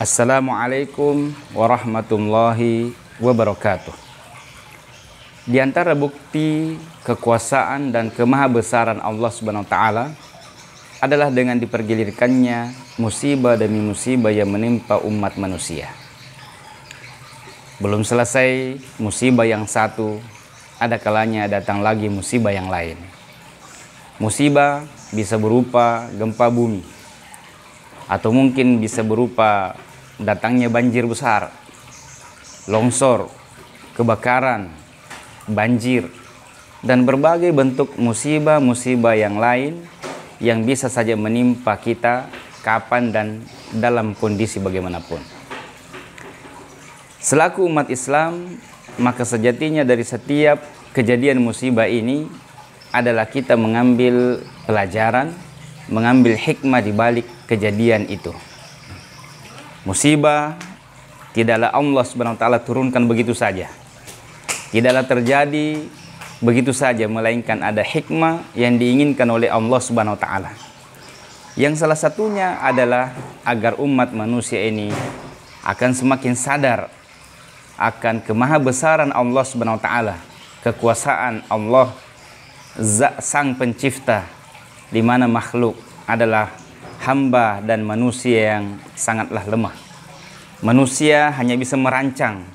Assalamualaikum warahmatullahi wabarakatuh. Di antara bukti kekuasaan dan kemahabesaran Allah Subhanahu wa taala adalah dengan dipergilirkannya musibah demi musibah yang menimpa umat manusia. Belum selesai musibah yang satu, ada kalanya datang lagi musibah yang lain. Musibah bisa berupa gempa bumi, atau mungkin bisa berupa datangnya banjir besar, longsor, kebakaran, banjir, dan berbagai bentuk musibah-musibah yang lain yang bisa saja menimpa kita kapan dan dalam kondisi bagaimanapun. Selaku umat Islam, maka sejatinya dari setiap kejadian musibah ini adalah kita mengambil pelajaran, mengambil hikmah di balik kejadian itu. Musibah tidaklah Allah Subhanahu wa taala turunkan begitu saja. Tidaklah terjadi begitu saja, melainkan ada hikmah yang diinginkan oleh Allah Subhanahu wa taala. Yang salah satunya adalah agar umat manusia ini akan semakin sadar akan kemahabesaran Allah Subhanahu wa taala, kekuasaan Allah Sang Pencipta, di mana makhluk adalah hamba dan manusia yang sangatlah lemah. Manusia hanya bisa merancang,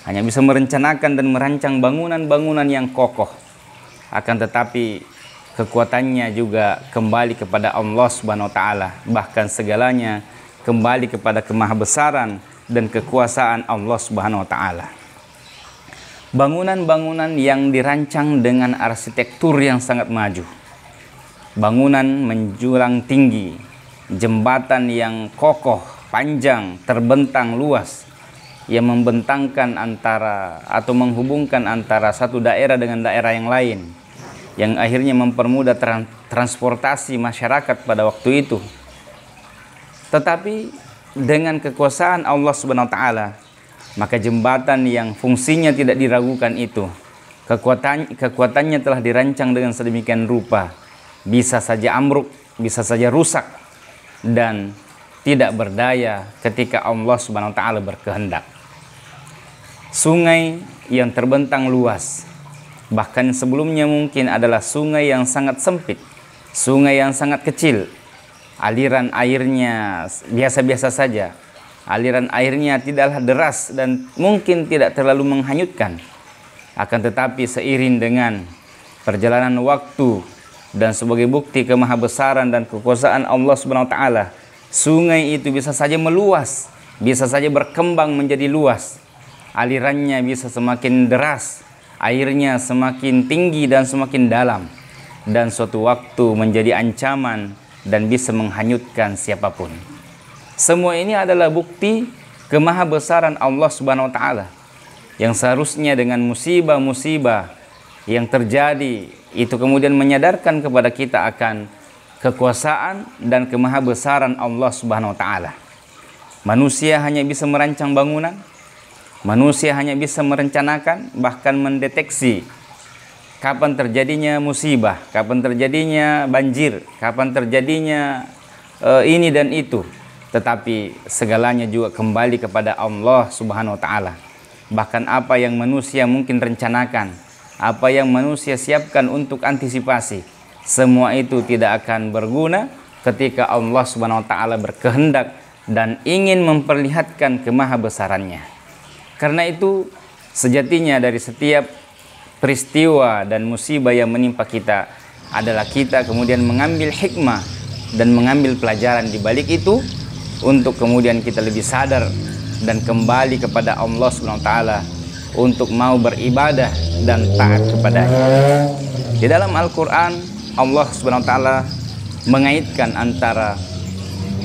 hanya bisa merencanakan dan merancang bangunan-bangunan yang kokoh. Akan tetapi kekuatannya juga kembali kepada Allah Subhanahu wa taala. Bahkan segalanya kembali kepada kemahabesaran dan kekuasaan Allah Subhanahu wa taala. Bangunan-bangunan yang dirancang dengan arsitektur yang sangat maju, bangunan menjulang tinggi, jembatan yang kokoh, panjang, terbentang luas, yang membentangkan antara atau menghubungkan antara satu daerah dengan daerah yang lain, yang akhirnya mempermudah transportasi masyarakat pada waktu itu. Tetapi dengan kekuasaan Allah Subhanahu wa taala, maka jembatan yang fungsinya tidak diragukan itu, kekuatannya telah dirancang dengan sedemikian rupa, bisa saja ambruk, bisa saja rusak, dan tidak berdaya ketika Allah Subhanahu wa taala berkehendak. Sungai yang terbentang luas, bahkan sebelumnya mungkin adalah sungai yang sangat sempit, sungai yang sangat kecil, aliran airnya biasa-biasa saja, aliran airnya tidaklah deras dan mungkin tidak terlalu menghanyutkan. Akan tetapi seiring dengan perjalanan waktu dan sebagai bukti kemahabesaran dan kekuasaan Allah Subhanahu wa taala, sungai itu bisa saja meluas, bisa saja berkembang menjadi luas. Alirannya bisa semakin deras, airnya semakin tinggi dan semakin dalam, dan suatu waktu menjadi ancaman dan bisa menghanyutkan siapapun. Semua ini adalah bukti kemahabesaran Allah Subhanahu wa taala, yang seharusnya dengan musibah-musibah yang terjadi itu kemudian menyadarkan kepada kita akan kekuasaan dan kemahabesaran Allah Subhanahu wa taala. Manusia hanya bisa merancang bangunan, manusia hanya bisa merencanakan, bahkan mendeteksi kapan terjadinya musibah, kapan terjadinya banjir, kapan terjadinya ini dan itu. Tetapi segalanya juga kembali kepada Allah Subhanahu wa taala. Bahkan apa yang manusia mungkin rencanakan, apa yang manusia siapkan untuk antisipasi, semua itu tidak akan berguna ketika Allah Subhanahu wa taala berkehendak dan ingin memperlihatkan kemahabesarannya. Karena itu sejatinya dari setiap peristiwa dan musibah yang menimpa kita adalah kita kemudian mengambil hikmah dan mengambil pelajaran di balik itu, untuk kemudian kita lebih sadar dan kembali kepada Allah Subhanahu wa taala untuk mau beribadah dan taat kepadanya. Di dalam Al-Qur'an, Allah Subhanahu wa taala mengaitkan antara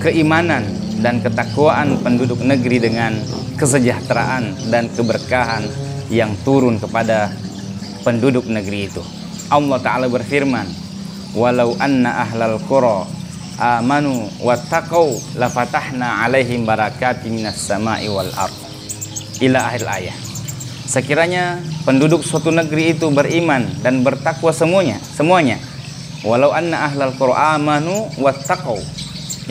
keimanan dan ketakwaan penduduk negeri dengan kesejahteraan dan keberkahan yang turun kepada penduduk negeri itu. Allah taala berfirman, "Walau anna ahlal qura amanu wattaqau lafatahna alaihim barakatim minas sama'i wal ard." Ila akhir ayat. Sekiranya penduduk suatu negeri itu beriman dan bertakwa semuanya, walau anna ahlal qura amanu wattaqau,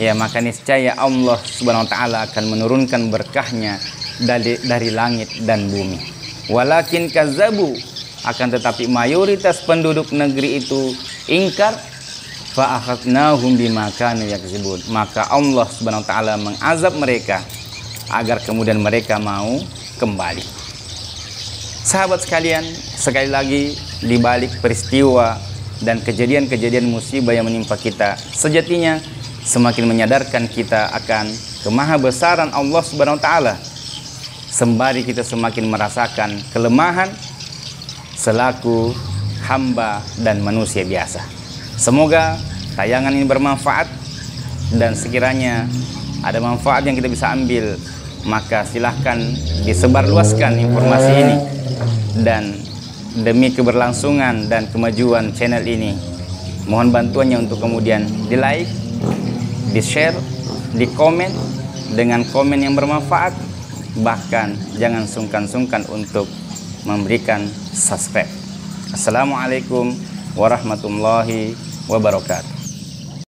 ya maka niscaya Allah Subhanahu wa taala akan menurunkan berkahnya dari langit dan bumi. Walakin kazzabu, akan tetapi mayoritas penduduk negeri itu ingkar, fa akhadnahum bima kanu yakzibun, maka Allah Subhanahu wa taala mengazab mereka agar kemudian mereka mau kembali. Sahabat sekalian, sekali lagi di balik peristiwa dan kejadian-kejadian musibah yang menimpa kita, sejatinya semakin menyadarkan kita akan kemahabesaran Allah Subhanahu wa taala, sembari kita semakin merasakan kelemahan selaku hamba dan manusia biasa. Semoga tayangan ini bermanfaat, dan sekiranya ada manfaat yang kita bisa ambil, maka silahkan disebarluaskan informasi ini. Dan demi keberlangsungan dan kemajuan channel ini, mohon bantuannya untuk kemudian di like, di share, di komen dengan komen yang bermanfaat, bahkan jangan sungkan-sungkan untuk memberikan subscribe. Assalamualaikum warahmatullahi wabarakatuh.